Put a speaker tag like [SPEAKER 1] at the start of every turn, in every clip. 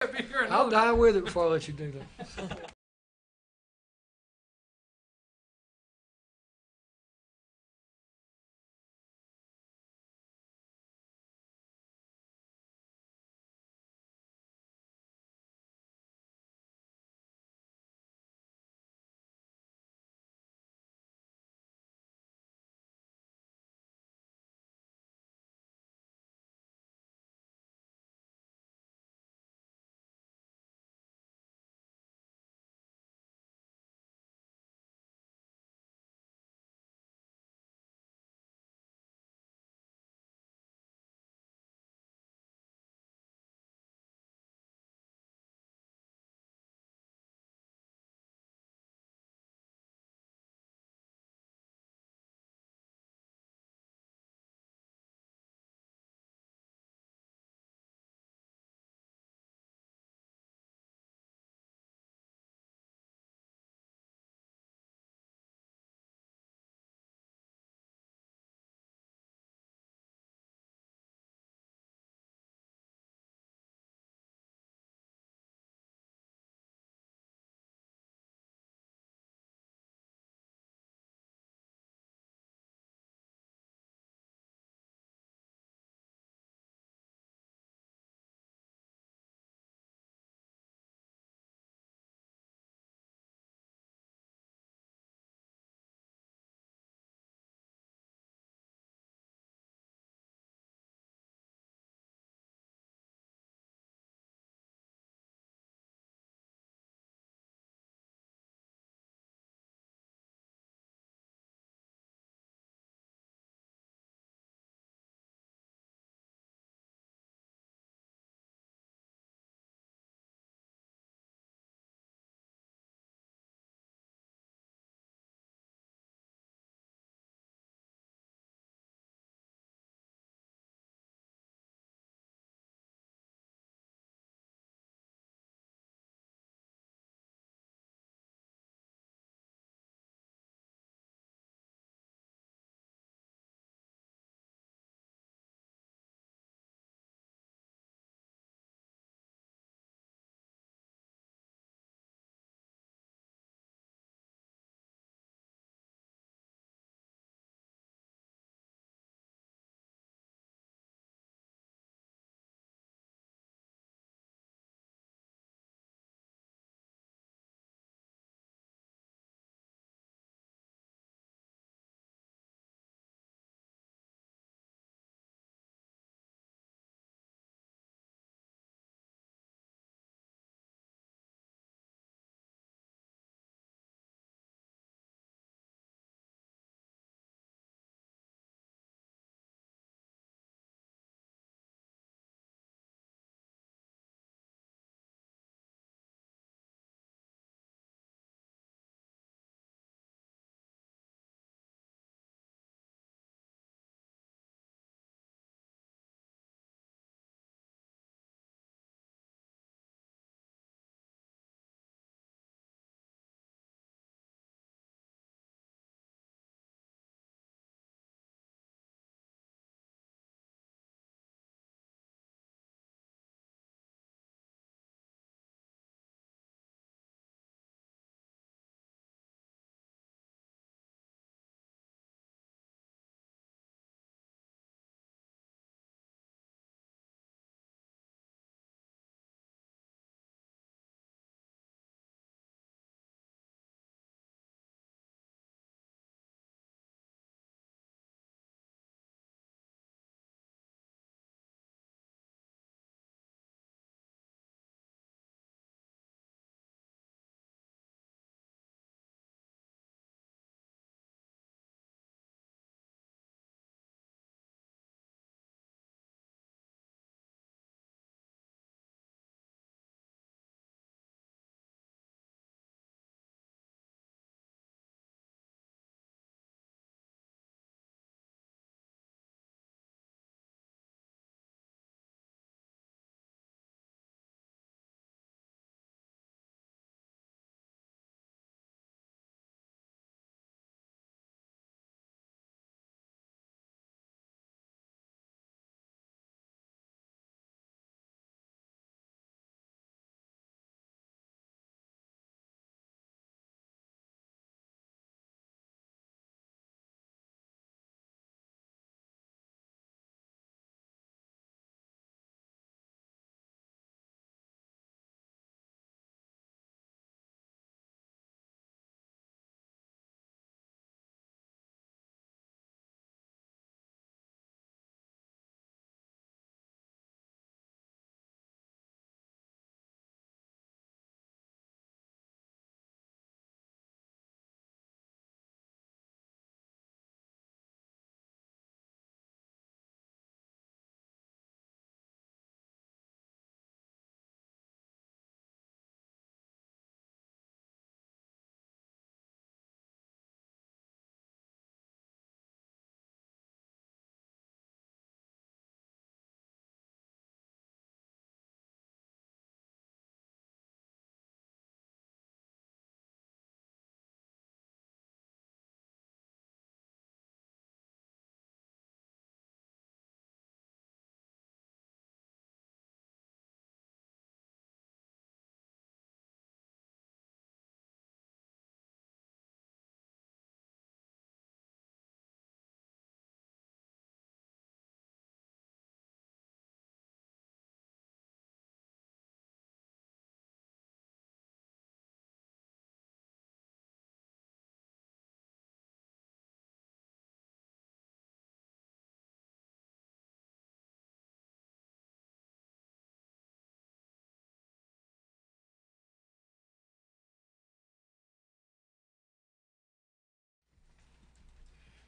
[SPEAKER 1] Be here
[SPEAKER 2] I'll
[SPEAKER 1] another-
[SPEAKER 2] die with it before I let you do that.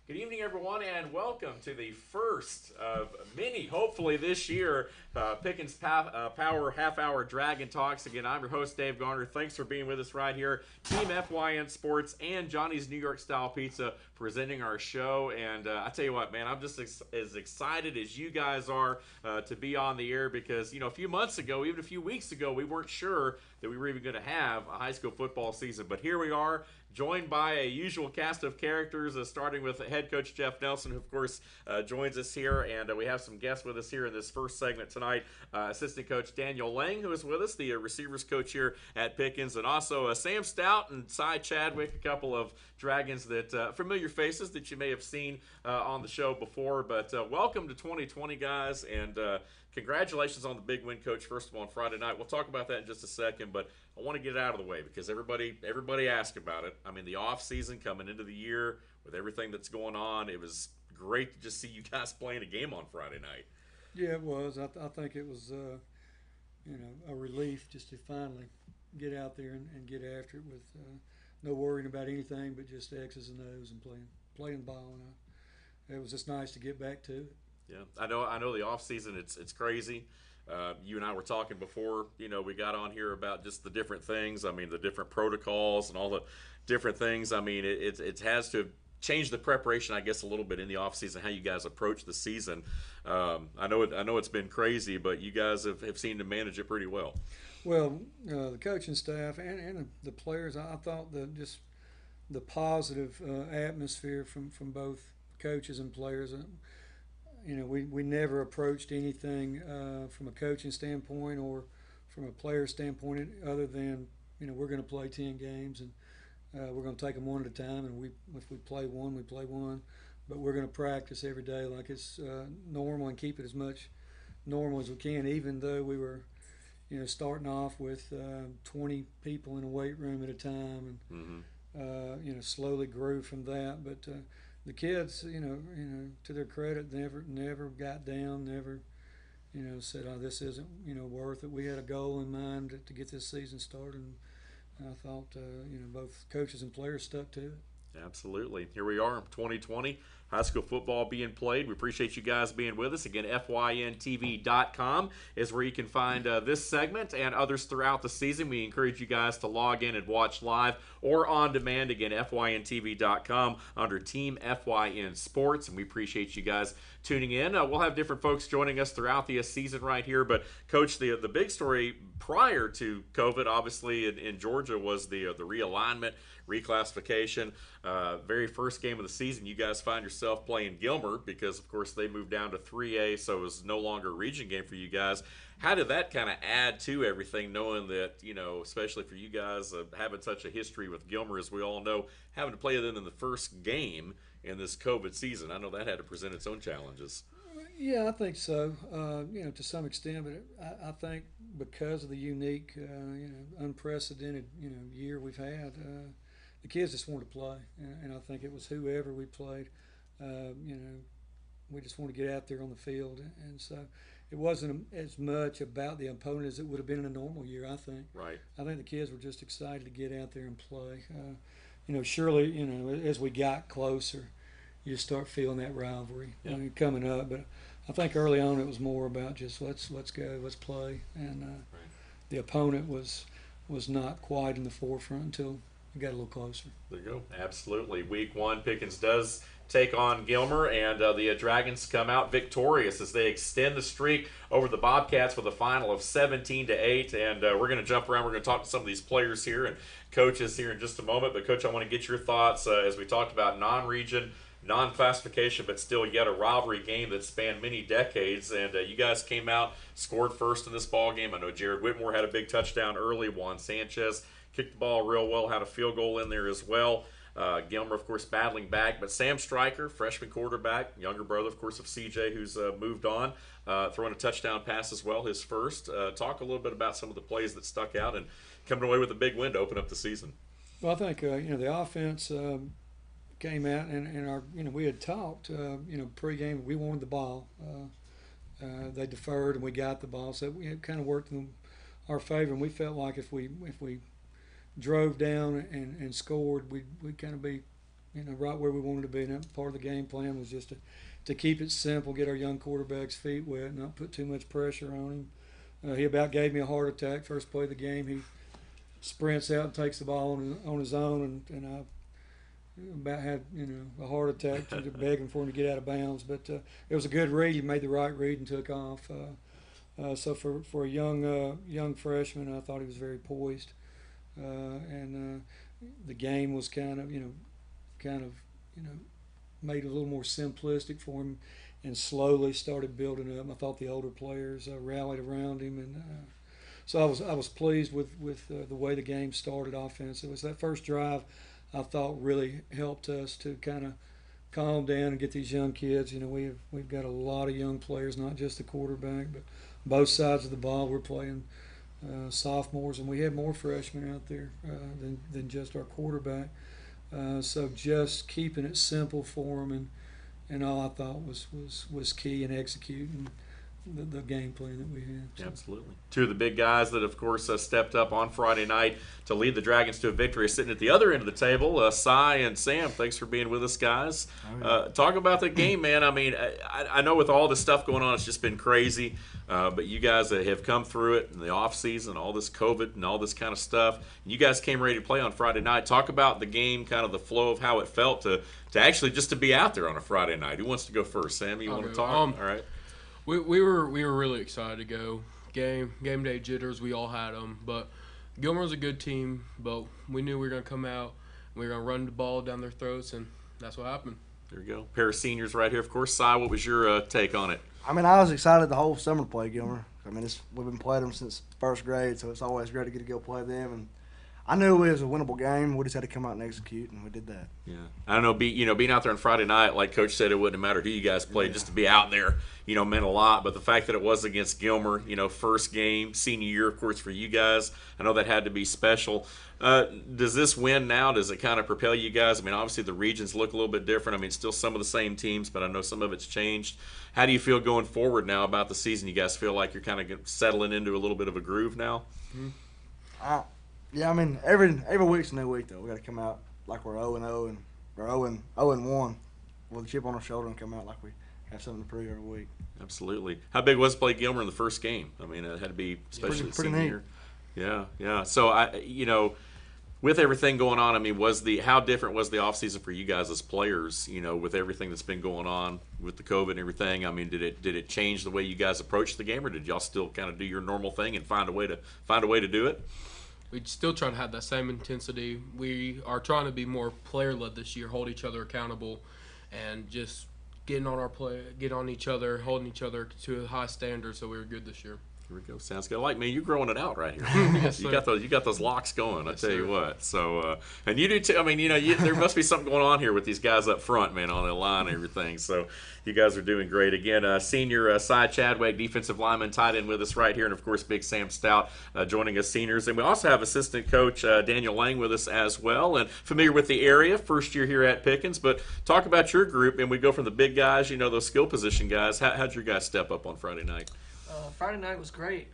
[SPEAKER 1] Good evening, everyone, and welcome to the first of many, hopefully this year, Pickens Power Half-Hour Dragon Talks. Again, I'm your host, Dave Garner. Thanks for being with us right here. Team FYN Sports and Johnny's New York Style Pizza presenting our show. And I tell you what, man, I'm just as excited as you guys are to be on the air because, a few months ago, even a few weeks ago, we weren't sure that we were even going to have a high school football season. But here we are, joined by a usual cast of characters, starting with head coach Jeff Nelson, who, of course, joins us here. And we have some guests with us here in this first segment tonight. Assistant coach Daniel Lang, who is with us, the receivers coach here at Pickens, and also Sam Stout and Cy Chadwick, a couple of Dragons that familiar faces that you may have seen on the show before. But welcome to 2020, guys, and congratulations on the big win, Coach, first of all, on Friday night. We'll talk about that in just a second, but I want to get it out of the way because everybody asked about it. I mean, the off season coming into the year with everything that's going on, it was great to just see you guys playing a game on Friday night.
[SPEAKER 2] Yeah, it was. I think it was, a relief just to finally get out there and get after it with no worrying about anything but just X's and O's and playing ball. And it was just nice to get back to it.
[SPEAKER 1] Yeah, I know the off season it's crazy. You and I were talking before, we got on here about just the different things. I mean, the different protocols and all the different things. I mean, it has to change the preparation, I guess, a little bit in the off season, how you guys approach the season. I know it's been crazy, but you guys have seemed to manage it pretty well.
[SPEAKER 2] Well, the coaching staff and the players, I thought just the positive atmosphere from both coaches and players. We never approached anything from a coaching standpoint or from a player standpoint other than, we're going to play 10 games and we're going to take them one at a time. And if we play one, we play one. But we're going to practice every day like it's normal and keep it as much normal as we can, even though we were, starting off with 20 people in a weight room at a time and, slowly grew from that. But the kids, to their credit, never got down, never, said, "Oh, this isn't, worth it." We had a goal in mind to get this season started, and I thought, both coaches and players stuck to it.
[SPEAKER 1] Absolutely. Here we are, 2020, high school football being played. We appreciate you guys being with us. Again, FYNTV.com is where you can find this segment and others throughout the season. We encourage you guys to log in and watch live or on demand. Again, FYNTV.com under Team FYN Sports, and we appreciate you guys tuning in. We'll have different folks joining us throughout the season right here. But, Coach, the big story prior to COVID, obviously, in Georgia was the realignment, reclassification. Very first game of the season, you guys find yourself playing Gilmer because, of course, they moved down to 3A, so it was no longer a region game for you guys. How did that kind of add to everything, knowing that, especially for you guys having such a history with Gilmer, as we all know, having to play them in the first game in this COVID season? I know that had to present its own challenges.
[SPEAKER 2] Yeah, I think so. To some extent, but I think because of the unique, unprecedented, year we've had, the kids just wanted to play, and I think it was whoever we played. We just want to get out there on the field, and so it wasn't as much about the opponent as it would have been in a normal year. I think.
[SPEAKER 1] Right.
[SPEAKER 2] I think the kids were just excited to get out there and play. Surely, as we got closer, you just start feeling that rivalry coming up. But I think early on it was more about just let's go, let's play, and
[SPEAKER 1] Right.
[SPEAKER 2] the opponent was not quite in the forefront until we got a little closer.
[SPEAKER 1] There you go. Absolutely. Week 1, Pickens does take on Gilmer, and the Dragons come out victorious as they extend the streak over the Bobcats with a final of 17-8. And we're going to jump around. We're going to talk to some of these players here and coaches here in just a moment. But, Coach, I want to get your thoughts as we talked about non-region, non-classification, but still yet a rivalry game that spanned many decades. And you guys came out, scored first in this ball game. I know Jared Whitmore had a big touchdown early. Juan Sanchez kicked the ball real well, had a field goal in there as well. Gilmer, of course, battling back. But Sam Stryker, freshman quarterback, younger brother, of course, of CJ, who's moved on, throwing a touchdown pass as well, his first. Talk a little bit about some of the plays that stuck out and coming away with a big win to open up the season.
[SPEAKER 2] Well, I think, the offense came out and we had talked, pregame, we wanted the ball. They deferred and we got the ball. So it kind of worked in our favor. And we felt like if we drove down and scored, we'd kind of be right where we wanted to be. And that part of the game plan was just to keep it simple, get our young quarterback's feet wet, not put too much pressure on him. He about gave me a heart attack first play of the game. He sprints out and takes the ball on his own, and I about had a heart attack, begging for him to get out of bounds. But it was a good read. He made the right read and took off. So for a young freshman, I thought he was very poised, and the game was kind of made it a little more simplistic for him, and slowly started building up. I thought the older players rallied around him, and so I was pleased with the way the game started offensively. It was that first drive I thought really helped us to kind of calm down and get these young kids. We've got a lot of young players, not just the quarterback, but both sides of the ball. We're playing sophomores, and we had more freshmen out there than just our quarterback. So just keeping it simple for them, and all I thought was key in executing the game plan that we had.
[SPEAKER 1] So. Absolutely. Two of the big guys that, of course, stepped up on Friday night to lead the Dragons to a victory, sitting at the other end of the table, Cy and Sam. Thanks for being with us, guys. Talk about the game, man. I mean, I know with all this stuff going on, it's just been crazy. But you guys have come through it in the off season, all this COVID and all this kind of stuff. You guys came ready to play on Friday night. Talk about the game, kind of the flow of how it felt to actually just to be out there on a Friday night. Who wants to go first? Sam, you want to talk? All right.
[SPEAKER 3] We were really excited to go. Game day jitters, we all had them. But Gilmer was a good team, but we knew we were going to come out and we were going to run the ball down their throats, and that's what happened.
[SPEAKER 1] There you go. Pair of seniors right here. Of course, Cy, what was your take on it?
[SPEAKER 4] I mean, I was excited the whole summer to play Gilmer. I mean, we've been playing them since first grade, so it's always great to get to go play them. And I knew it was a winnable game. We just had to come out and execute, and we did that.
[SPEAKER 1] Yeah, I don't know. Being out there on Friday night, like Coach said, it wouldn't matter who you guys played. Just to be out there, meant a lot. But the fact that it was against Gilmer, first game, senior year, of course, for you guys, I know that had to be special. Does this win now? Does it kind of propel you guys? I mean, obviously the regions look a little bit different. I mean, still some of the same teams, but I know some of it's changed. How do you feel going forward now about the season? You guys feel like you're kind of settling into a little bit of a groove now?
[SPEAKER 4] Mm-hmm. Yeah, I mean, every week's a new week, though. We got to come out like we're 0-0 and we're 0-1 with a chip on our shoulder and come out like we have something to prove every week.
[SPEAKER 1] Absolutely. How big was to play Gilmer in the first game? I mean, it had to be, especially
[SPEAKER 4] pretty
[SPEAKER 1] senior year. Yeah. So with everything going on, I mean, how different was the offseason for you guys as players? With everything that's been going on with the COVID and everything. I mean, did it change the way you guys approached the game, or did y'all still kind of do your normal thing and find a way to do it?
[SPEAKER 3] We still try to have that same intensity. We are trying to be more player-led this year, hold each other accountable, and just get on each other, holding each other to a high standard. So we were good this year.
[SPEAKER 1] Here we go. Sounds good. Like, man, you're growing it out right here.
[SPEAKER 3] Yes,
[SPEAKER 1] you got those locks going.
[SPEAKER 3] Yes,
[SPEAKER 1] I tell you what. So, and you do too. I mean, there must be something going on here with these guys up front, man, on the line and everything. So, you guys are doing great. Again, senior Cy Chadwick, defensive lineman, tied in with us right here, and of course, big Sam Stout joining us, seniors. And we also have assistant coach Daniel Lang with us as well, and familiar with the area, first year here at Pickens. But talk about your group, and we go from the big guys, those skill position guys. How'd your guys step up on Friday night?
[SPEAKER 5] Friday night was great.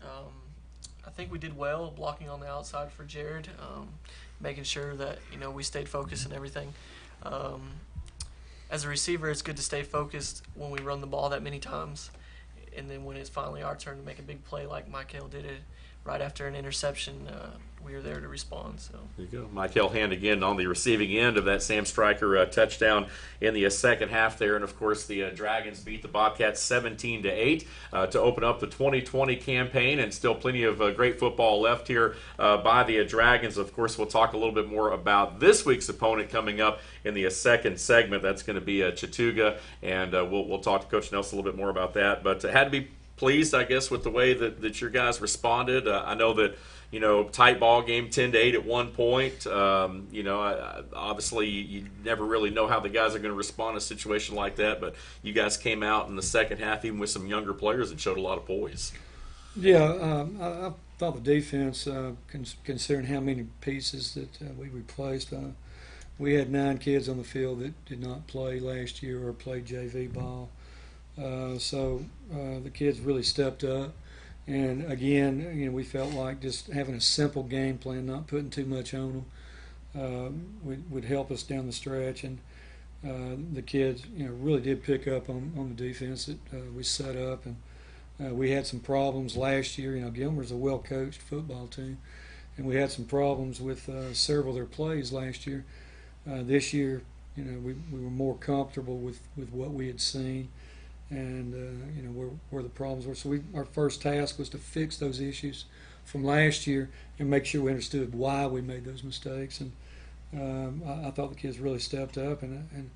[SPEAKER 5] I think we did well blocking on the outside for Jared, making sure that we stayed focused and everything. As a receiver, it's good to stay focused when we run the ball that many times, and then when it's finally our turn to make a big play like Michael did it right after an interception, we were there to respond. So
[SPEAKER 1] there you go. Michael Hand again on the receiving end of that Sam Stryker touchdown in the second half there, and of course the Dragons beat the Bobcats 17-8 to open up the 2020 campaign, and still plenty of great football left here by the Dragons. Of course, we'll talk a little bit more about this week's opponent coming up in the second segment. That's going to be Chattooga, and we'll talk to Coach Nelson a little bit more about that. But had to be pleased, I guess, with the way that your guys responded. I know that tight ball game, 10-8 at one point. Obviously you never really know how the guys are going to respond in a situation like that, but you guys came out in the second half, even with some younger players, and showed a lot of poise.
[SPEAKER 2] Yeah, I thought the defense, considering how many pieces that we replaced, we had 9 kids on the field that did not play last year or played JV ball. So the kids really stepped up. And again, we felt like just having a simple game plan, not putting too much on would help us down the stretch. And the kids, really did pick up on the defense that we set up. And we had some problems last year. Gilmer's a well-coached football team, and we had some problems with several of their plays last year. This year, we were more comfortable with what we had seen, and where the problems were. So our first task was to fix those issues from last year and make sure we understood why we made those mistakes. And I thought the kids really stepped up, and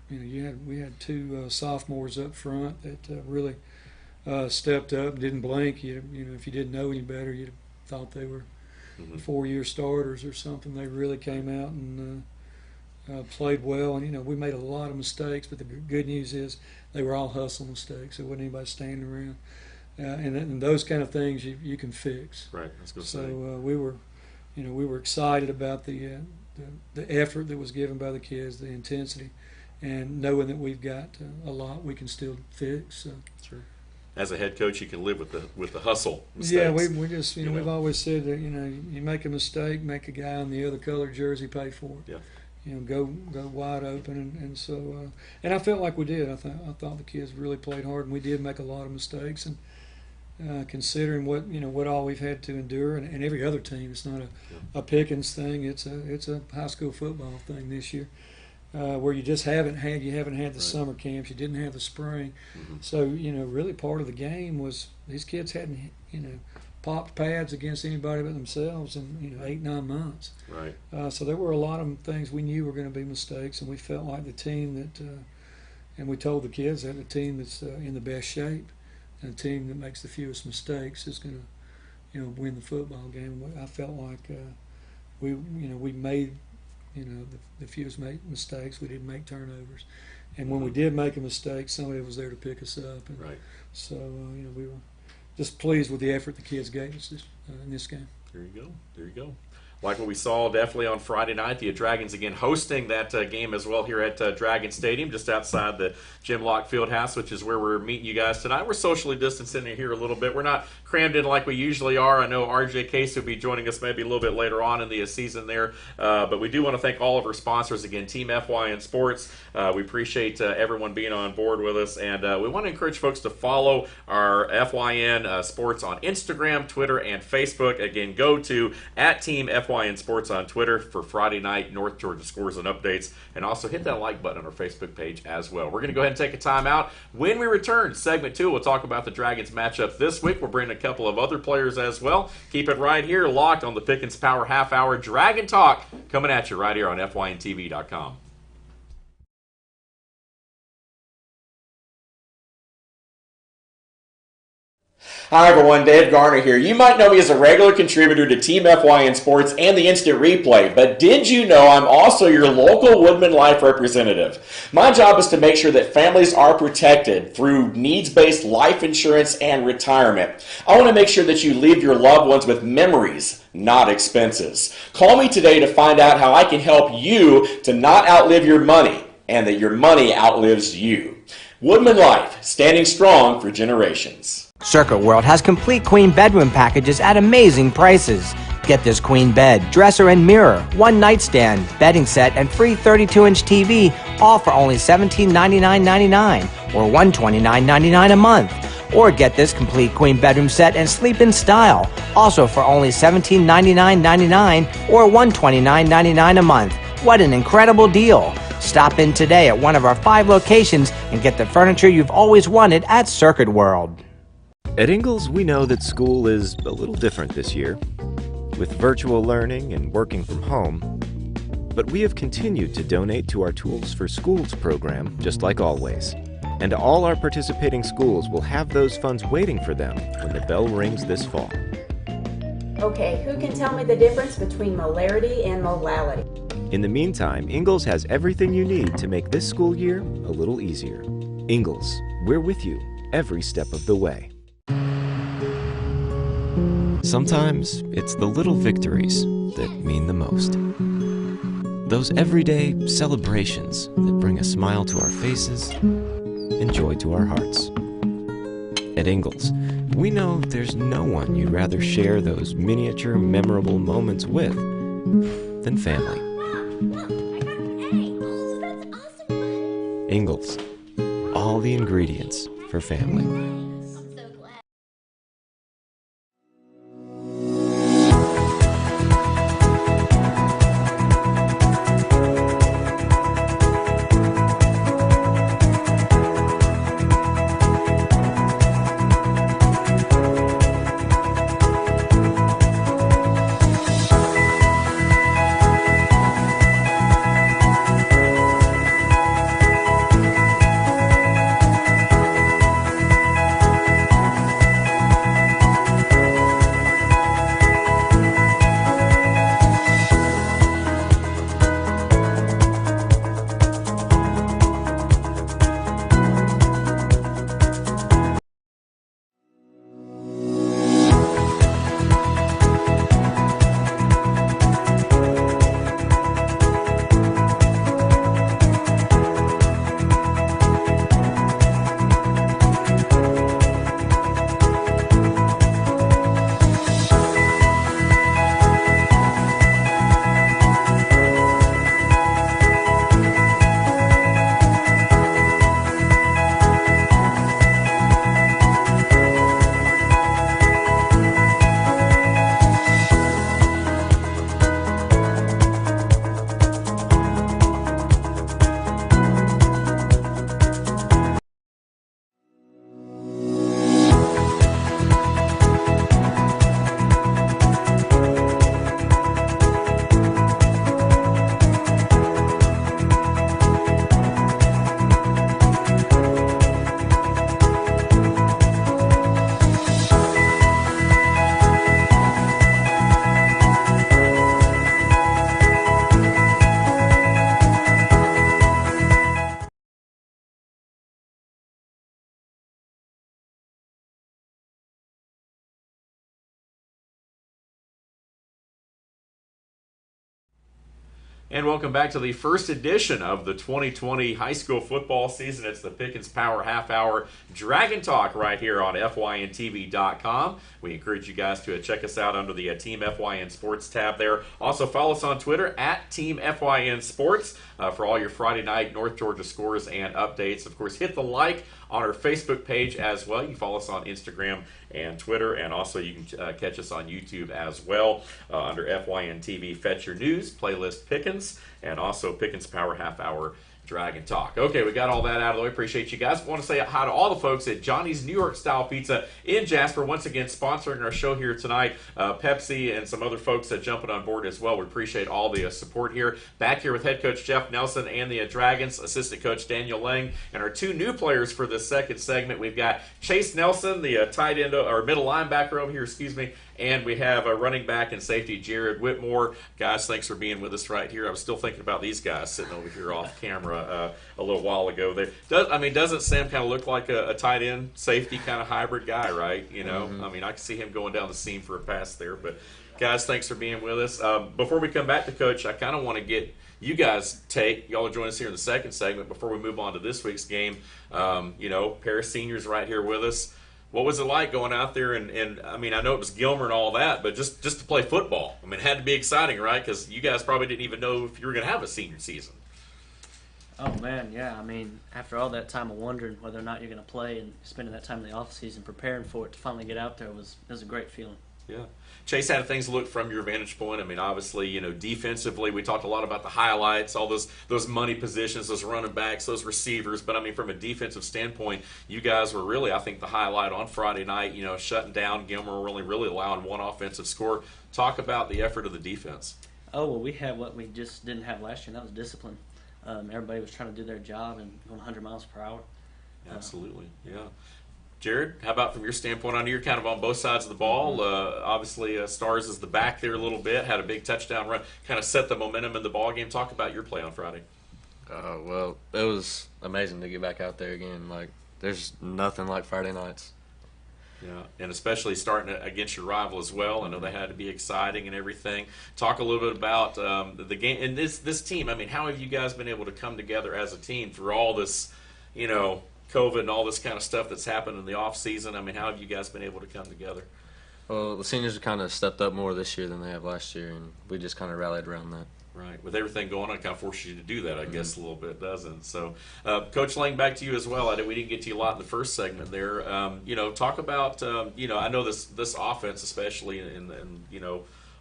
[SPEAKER 2] we had two sophomores up front that really stepped up, didn't blink. If you didn't know any better, you'd have thought they were 4-year starters or something. They really came out and played well. And we made a lot of mistakes, but the good news is they were all hustle mistakes. There wasn't anybody standing around, and those kind of things you can fix.
[SPEAKER 1] Right. That's good.
[SPEAKER 2] So we were excited about the effort that was given by the kids, the intensity, and knowing that we've got a lot we can still fix. So.
[SPEAKER 1] Sure. As a head coach, you can live with the hustle mistakes.
[SPEAKER 2] Yeah, we just we've always said that you make a mistake, make a guy in the other colored jersey pay for it.
[SPEAKER 1] Yeah.
[SPEAKER 2] Go wide open, and so and I felt like we did. I thought the kids really played hard, and we did make a lot of mistakes. And considering what all we've had to endure, and every other team, it's not a Pickens thing. It's a high school football thing this year, where you just haven't had the summer camps, you didn't have the spring. So really part of the game was these kids hadn't popped pads against anybody but themselves in 8-9 months.
[SPEAKER 1] Right.
[SPEAKER 2] So there were a lot of things we knew were going to be mistakes, and we felt like the team that, and we told the kids that the team that's in the best shape and the team that makes the fewest mistakes is going to win the football game. I felt like we made the fewest mistakes. We didn't make turnovers, and when we did make a mistake, somebody was there to pick us up. And
[SPEAKER 1] right.
[SPEAKER 2] So we were just pleased with the effort the kids gave us in this game.
[SPEAKER 1] There you go. Like what we saw definitely on Friday night, the Dragons again hosting that game as well here at Dragon Stadium, just outside the Jim Locke Fieldhouse, which is where we're meeting you guys tonight. We're socially distancing in here a little bit. We're not crammed in like we usually are. I know RJ Case will be joining us maybe a little bit later on in the season there, but we do want to thank all of our sponsors again, Team FYN Sports. We appreciate everyone being on board with us, and we want to encourage folks to follow our FYN Sports on Instagram, Twitter, and Facebook. Again, go to @Team FYN Sports on Twitter for Friday night North Georgia scores and updates, and also hit that like button on our Facebook page as well. We're going to go ahead and take a time out. When we return, segment 2, we'll talk about the Dragons matchup this week. We'll bring a couple of other players as well. Keep it right here, locked on the Pickens Power Half Hour Dragon Talk, coming at you right here on FYNTV.com.
[SPEAKER 6] Hi everyone, Dave Garner here. You might know me as a regular contributor to Team FYN Sports and the Instant Replay, but did you know I'm also your local Woodman Life representative? My job is to make sure that families are protected through needs-based life insurance and retirement. I want to make sure that you leave your loved ones with memories, not expenses. Call me today to find out how I can help you to not outlive your money and that your money outlives you. Woodman Life, standing strong for generations.
[SPEAKER 7] Circuit World has complete queen bedroom packages at amazing prices. Get this queen bed, dresser and mirror, one nightstand, bedding set, and free 32-inch TV, all for only $1799.99 or $129.99 a month. Or get this complete queen bedroom set and sleep in style, also for only $1799.99 or $129.99 a month. What an incredible deal! Stop in today at one of our 5 locations and get the furniture you've always wanted at Circuit World.
[SPEAKER 8] At Ingalls, we know that school is a little different this year, with virtual learning and working from home. But we have continued to donate to our Tools for Schools program, just like always. And all our participating schools will have those funds waiting for them when the bell rings this fall.
[SPEAKER 9] Okay, who can tell me the difference between molarity and molality?
[SPEAKER 8] In the meantime, Ingalls has everything you need to make this school year a little easier. Ingalls, we're with you every step of the way. Sometimes it's the little victories that mean the most. Those everyday celebrations that bring a smile to our faces and joy to our hearts. At Ingalls, we know there's no one you'd rather share those miniature memorable moments with than family. Ingalls, all the ingredients for family.
[SPEAKER 1] And welcome back to the first edition of the 2020 high school football season. It's the Pickens Power Half Hour Dragon Talk right here on FYNTV.com. We encourage you guys to check us out under the Team FYN Sports tab there. Also follow us on Twitter at Team FYN Sports for all your Friday night North Georgia scores and updates. Of course, hit the like on our Facebook page as well. You can follow us on Instagram and Twitter, and also you can catch us on YouTube as well under FYN TV. Fetch Your News, Playlist Pickens, and also Pickens Power Half Hour Dragon Talk. Okay, we got all that out of the way. Appreciate you guys. I want to say hi to all the folks at Johnny's New York Style Pizza in Jasper. Once again, sponsoring our show here tonight. Pepsi and some other folks jumping on board as well. We appreciate all the support here. Back here with head coach Jeff Nelson and the Dragons, assistant coach Daniel Lang, and our two new players for this second segment. We've got Chase Nelson, the tight end or middle linebacker over here, and we have a running back and safety, Jared Whitmore. Guys, thanks for being with us right here. I was still thinking about these guys sitting over here off camera a little while ago. Doesn't Sam kind of look like a tight end, safety kind of hybrid guy, right? You know, I mean, I can see him going down the seam for a pass there. But, guys, thanks for being with us. Before we come back to Coach, I kind of want to get you guys y'all join us here in the second segment before we move on to this week's game. Pair of seniors right here with us. What was it like going out there and I mean, I know it was Gilmer and all that, but just to play football? I mean, it had to be exciting, right? Because you guys probably didn't even know if you were going to have a senior season.
[SPEAKER 10] Oh, man, yeah. I mean, after all that time of wondering whether or not you're going to play and spending that time in the off season preparing for it, to finally get out there was a great feeling.
[SPEAKER 1] Yeah. Chase, how did things look from your vantage point? I mean, obviously, defensively, we talked a lot about the highlights, all those money positions, those running backs, those receivers. But, I mean, from a defensive standpoint, you guys were really, I think, the highlight on Friday night, shutting down Gilmer, really allowing one offensive score. Talk about the effort of the defense.
[SPEAKER 10] Oh, well, we had what we just didn't have last year, and that was discipline. Everybody was trying to do their job and going 100 miles per hour.
[SPEAKER 1] Absolutely, yeah. Jared, how about from your standpoint? I know you're kind of on both sides of the ball. Obviously, Stars is the back there a little bit, had a big touchdown run, kind of set the momentum in the ball game. Talk about your play on Friday.
[SPEAKER 11] Well, it was amazing to get back out there again. Like, there's nothing like Friday nights.
[SPEAKER 1] Yeah, and especially starting against your rival as well. I know they had to be exciting and everything. Talk a little bit about the game and this team. I mean, how have you guys been able to come together as a team through all this, COVID and all this kind of stuff that's happened in the off season? I mean, how have you guys been able to come together?
[SPEAKER 11] Well, the seniors have kind of stepped up more this year than they have last year, and we just kind of rallied around that.
[SPEAKER 1] Right. With everything going on, it kind of forces you to do that, I guess, a little bit, doesn't it? So, Coach Lang, back to you as well. We didn't get to you a lot in the first segment there. Talk about, I know this offense especially, and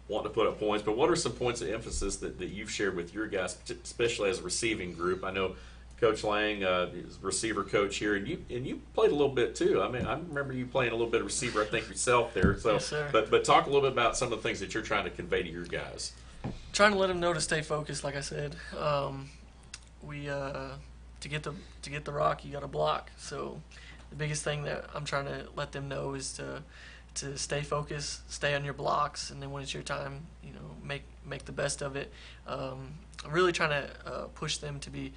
[SPEAKER 1] wanting to put up points, but what are some points of emphasis that you've shared with your guys, especially as a receiving group? I know Coach Lang is receiver coach here, and you played a little bit too. I mean, I remember you playing a little bit of receiver, I think, yourself there. So,
[SPEAKER 5] yes, sir.
[SPEAKER 1] But talk a little bit about some of the things that you're trying to convey to your guys.
[SPEAKER 5] Trying to let them know to stay focused. Like I said, to get the rock, you got to block. So the biggest thing that I'm trying to let them know is to stay focused, stay on your blocks, and then when it's your time, make the best of it. I'm really trying to push them to be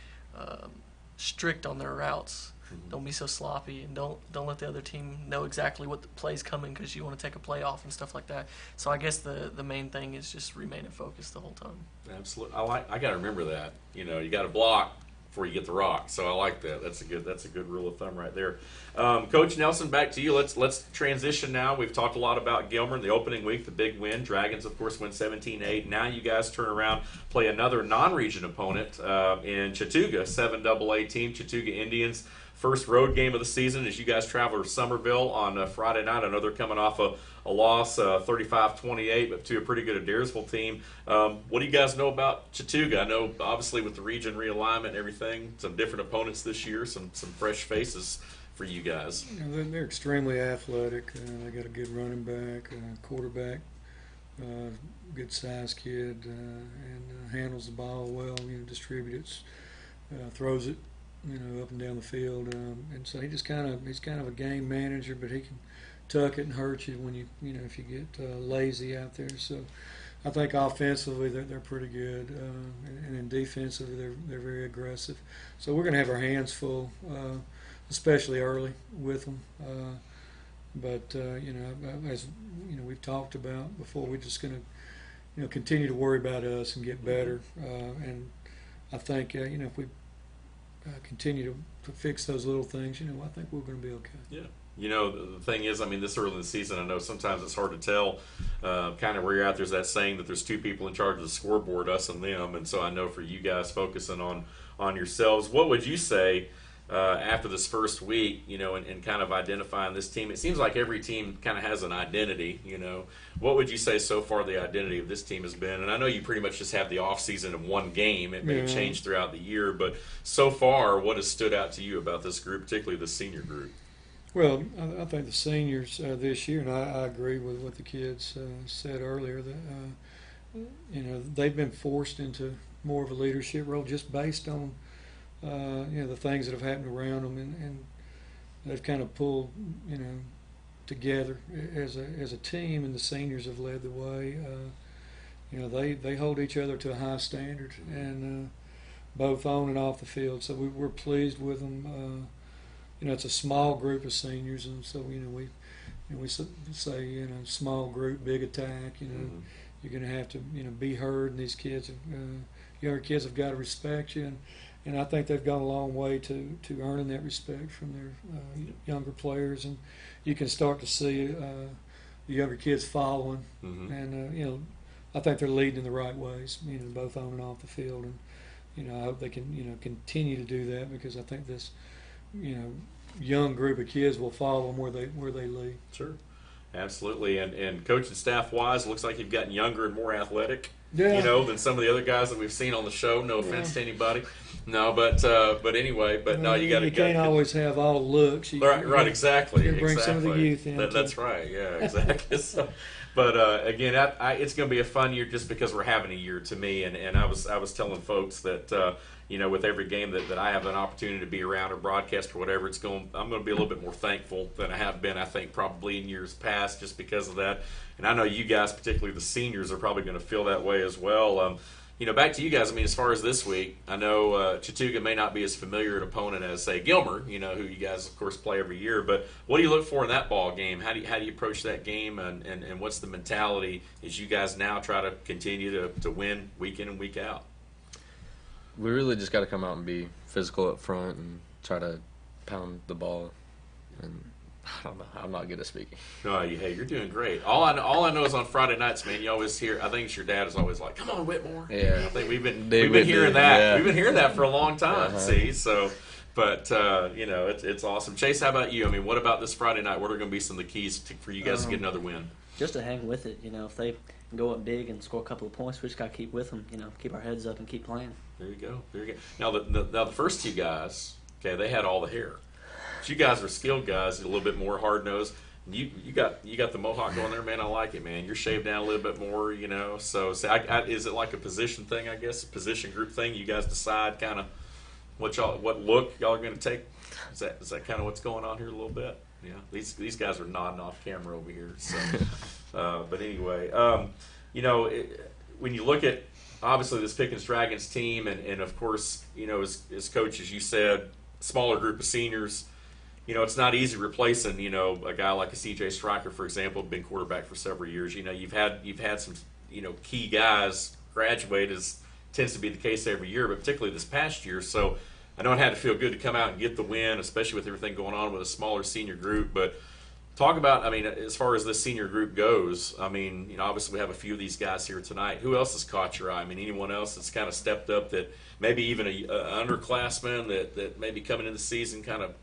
[SPEAKER 5] strict on their routes. Don't be so sloppy, and don't let the other team know exactly what the play's coming because you want to take a play off and stuff like that. So I guess the main thing is just remaining focused the whole time. Absolutely,
[SPEAKER 1] I got to remember that. You got to block before you get the rock. So I like that. That's a good rule of thumb right there. Coach Nelson, back to you. Let's transition now. We've talked a lot about Gilmer in the opening week, the big win. Dragons, of course, win 17-8. Now you guys turn around, play another non-region opponent in Chattooga, 7AA team, Chattooga Indians. First road game of the season as you guys travel to Somerville on Friday night. I know they're coming off a loss, 35-28, but to a pretty good Adairsville team. What do you guys know about Chattooga? I know, obviously, with the region realignment and everything, some different opponents this year, some fresh faces for you guys.
[SPEAKER 2] They're extremely athletic. They got a good running back, quarterback, good sized kid, and handles the ball well. Distributes, throws it, up and down the field, and so he's kind of a game manager, but he can tuck it and hurt you when if you get lazy out there. So I think offensively they're pretty good, and then defensively they're very aggressive. So we're going to have our hands full, especially early with them. But as we've talked about before, we're just going to continue to worry about us and get better. And I think if we continue to fix those little things, I think we're going to be okay.
[SPEAKER 1] Yeah. The thing is, this early in the season, I know sometimes it's hard to tell kind of where you're at. There's that saying that there's two people in charge of the scoreboard, us and them. And so I know for you guys focusing on yourselves, what would you say after this first week, and kind of identifying this team? It seems like every team kind of has an identity, What would you say so far the identity of this team has been? And I know you pretty much just have the off season of one game. It may change throughout the year, but so far, what has stood out to you about this group, particularly the senior group?
[SPEAKER 2] Well, I think the seniors this year, and I agree with what the kids said earlier, that they've been forced into more of a leadership role just based on the things that have happened around them, and they've kind of pulled together as a team, and the seniors have led the way. They hold each other to a high standard, and both on and off the field. So we're pleased with them. It's a small group of seniors, and so we say small group, big attack. You're going to have to be heard, and these kids, younger kids, have got to respect you, and I think they've gone a long way to earning that respect from their younger players, and you can start to see the younger kids following, and I think they're leading in the right ways, both on and off the field, and I hope they can continue to do that, because I think this young group of kids will follow them where they lead.
[SPEAKER 1] Sure, absolutely. And coach and staff wise, it looks like you've gotten younger and more athletic.
[SPEAKER 2] Yeah.
[SPEAKER 1] Than some of the other guys that we've seen on the show. No offense to anybody. No, but anyway, no, you got to.
[SPEAKER 2] You can't always have all the looks.
[SPEAKER 1] Right, exactly.
[SPEAKER 2] You bring some of the youth in.
[SPEAKER 1] That's right. Yeah, exactly. So, but again, it's going to be a fun year just because we're having a year to me. And I was telling folks that with every game that I have an opportunity to be around or broadcast or whatever, I'm going to be a little bit more thankful than I have been, I think, probably in years past, just because of that. And I know you guys, particularly the seniors, are probably going to feel that way as well. Back to you guys. As far as this week, I know Chattooga may not be as familiar an opponent as, say, Gilmer, who you guys, of course, play every year. But what do you look for in that ball game? How do you approach that game, and what's the mentality as you guys now try to continue to win week in and week out?
[SPEAKER 11] We really just got to come out and be physical up front and try to pound the ball, and I don't know. I'm not good at speaking.
[SPEAKER 1] No, hey, you're doing great. All I know is on Friday nights, man, you always hear. I think it's your dad is always like, "Come on, Whitmore."
[SPEAKER 11] Yeah.
[SPEAKER 1] I think we've been
[SPEAKER 11] David
[SPEAKER 1] hearing
[SPEAKER 11] did,
[SPEAKER 1] that.
[SPEAKER 11] yeah.
[SPEAKER 1] We've been hearing that for a long time.
[SPEAKER 11] Uh-huh.
[SPEAKER 1] See, so, but it's awesome. Chase, how about you? I mean, what about this Friday night? What are going to be some of the keys for you guys to get another win?
[SPEAKER 10] Just to hang with it, if they go up big and score a couple of points, we just got to keep with them, keep our heads up and keep playing.
[SPEAKER 1] There you go. Now the first two guys, okay, they had all the hair. But you guys are skilled guys, a little bit more hard nosed. You got the mohawk going there, man. I like it, man. You're shaved down a little bit more, So is it like a position thing? I guess a position group thing. You guys decide kind of what look y'all are going to take. Is that kind of what's going on here a little bit? Yeah. These guys are nodding off camera over here. So, but anyway, when you look at obviously this Pickens Dragons team, and of course, as coach, as you said, smaller group of seniors. It's not easy replacing, a guy like a C.J. Stryker, for example, been quarterback for several years. You've had some, key guys graduate, as tends to be the case every year, but particularly this past year. So I know it had to feel good to come out and get the win, especially with everything going on with a smaller senior group. But talk about, as far as this senior group goes, obviously we have a few of these guys here tonight. Who else has caught your eye? Anyone else that's kind of stepped up that maybe even an underclassman that maybe coming into the season kind of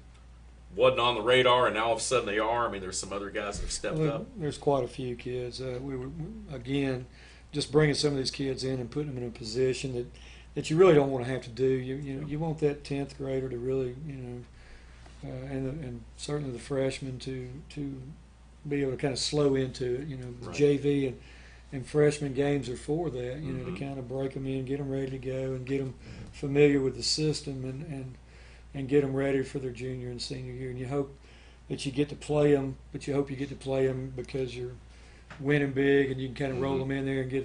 [SPEAKER 1] wasn't on the radar, and now all of a sudden they are. There's some other guys that have stepped up.
[SPEAKER 2] There's quite a few kids. We were, again, just bringing some of these kids in and putting them in a position that you really don't want to have to do. You want that 10th grader to really, and certainly the freshman to be able to kind of slow into it.
[SPEAKER 1] Right.
[SPEAKER 2] JV and freshman games are for that.
[SPEAKER 1] Mm-hmm.
[SPEAKER 2] To kind of break them in, get them ready to go, and get them familiar with the system and get them ready for their junior and senior year. And you hope that you get to play them, but you hope you get to play them because you're winning big, and you can kind of roll them in there and get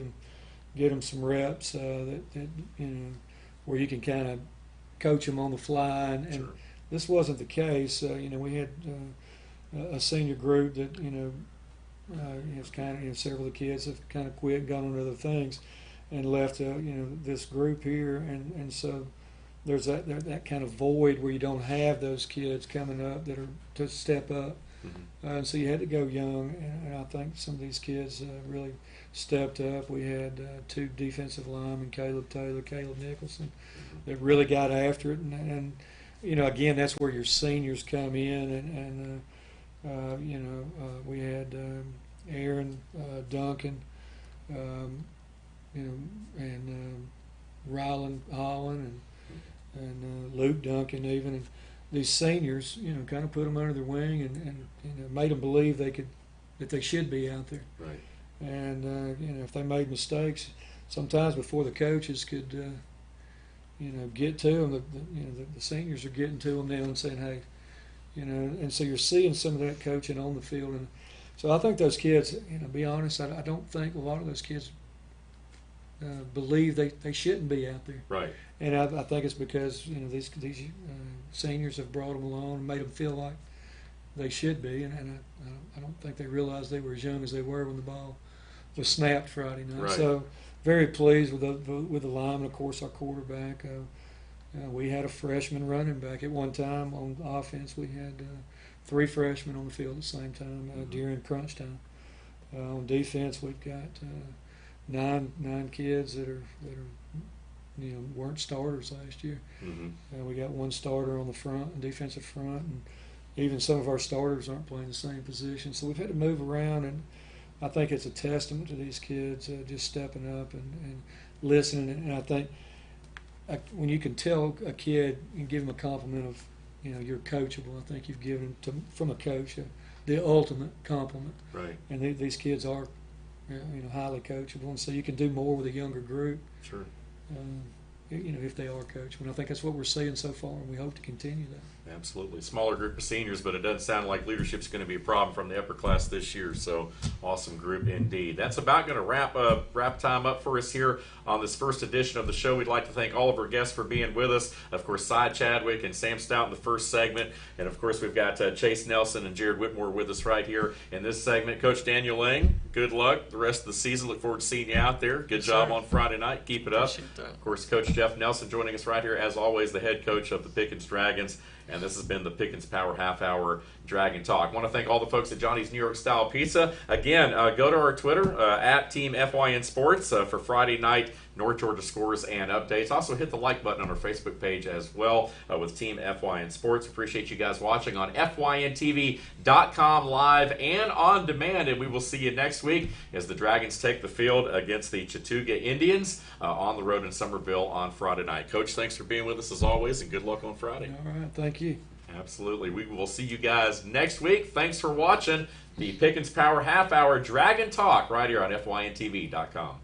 [SPEAKER 2] them some reps where you can kind of coach them on the fly. And
[SPEAKER 1] Sure.
[SPEAKER 2] This wasn't the case. We had a senior group that it's kind of several of the kids have kind of quit, gone on to other things, and left this group here, and so. There's that kind of void where you don't have those kids coming up that are to step up, and so you had to go young. And I think some of these kids really stepped up. We had 2 defensive linemen, Caleb Taylor, Caleb Nicholson, that really got after it. And again, that's where your seniors come in. And we had Aaron Duncan, and Ryland Holland and Luke Duncan even, and these seniors, kind of put them under their wing and made them believe that they should be out there.
[SPEAKER 1] Right.
[SPEAKER 2] And if they made mistakes, sometimes before the coaches could, get to them, the seniors are getting to them now and saying, hey, and so you're seeing some of that coaching on the field. And so I think those kids, be honest, I don't think a lot of those kids believe they shouldn't be out there.
[SPEAKER 1] Right.
[SPEAKER 2] And I think it's because these seniors have brought them along and made them feel like they should be, and I don't think they realized they were as young as they were when the ball was snapped Friday night.
[SPEAKER 1] Right.
[SPEAKER 2] So very pleased with the lineman. Of course, our quarterback. We had a freshman running back at one time on offense. We had 3 freshmen on the field at the same time during crunch time. On defense, we've got 9 kids that are weren't starters last year.
[SPEAKER 1] Mm-hmm.
[SPEAKER 2] We got 1 starter on the front, defensive front, and even some of our starters aren't playing the same position. So we've had to move around, and I think it's a testament to these kids just stepping up and listening. And I think when you can tell a kid and give him a compliment of, you're coachable, I think you've given from a coach the ultimate compliment.
[SPEAKER 1] Right.
[SPEAKER 2] And these kids are, highly coachable, and so you can do more with a younger group.
[SPEAKER 1] Sure.
[SPEAKER 2] If they are coachable. And I think that's what we're seeing so far, and we hope to continue that.
[SPEAKER 1] Absolutely. Smaller group of seniors, but it doesn't sound like leadership's going to be a problem from the upper class this year. So awesome group indeed. That's about going to wrap time up for us here on this first edition of the show. We'd like to thank all of our guests for being with us. Of course, Cy Chadwick and Sam Stout in the first segment. And of course, we've got Chase Nelson and Jared Whitmore with us right here in this segment. Coach Daniel Lang, good luck the rest of the season. Look forward to seeing you out there. Good job on Friday night. Keep it up.
[SPEAKER 5] Appreciate that.
[SPEAKER 1] Of course, Coach Jeff Nelson joining us right here, as always, the head coach of the Pickens Dragons. And this has been the Pickens Power Half Hour Dragon Talk. I want to thank all the folks at Johnny's New York Style Pizza. Again, go to our Twitter, at Team FYN Sports, for Friday night North Georgia scores and updates. Also hit the like button on our Facebook page as well, with Team FYN Sports. Appreciate you guys watching on FYNTV.com live and on demand. And we will see you next week as the Dragons take the field against the Chattooga Indians on the road in Summerville on Friday night. Coach, thanks for being with us as always, and good luck on Friday.
[SPEAKER 2] All right, thank you.
[SPEAKER 1] Absolutely. We will see you guys next week. Thanks for watching the Pickens Power Half Hour Dragon Talk right here on FYNTV.com.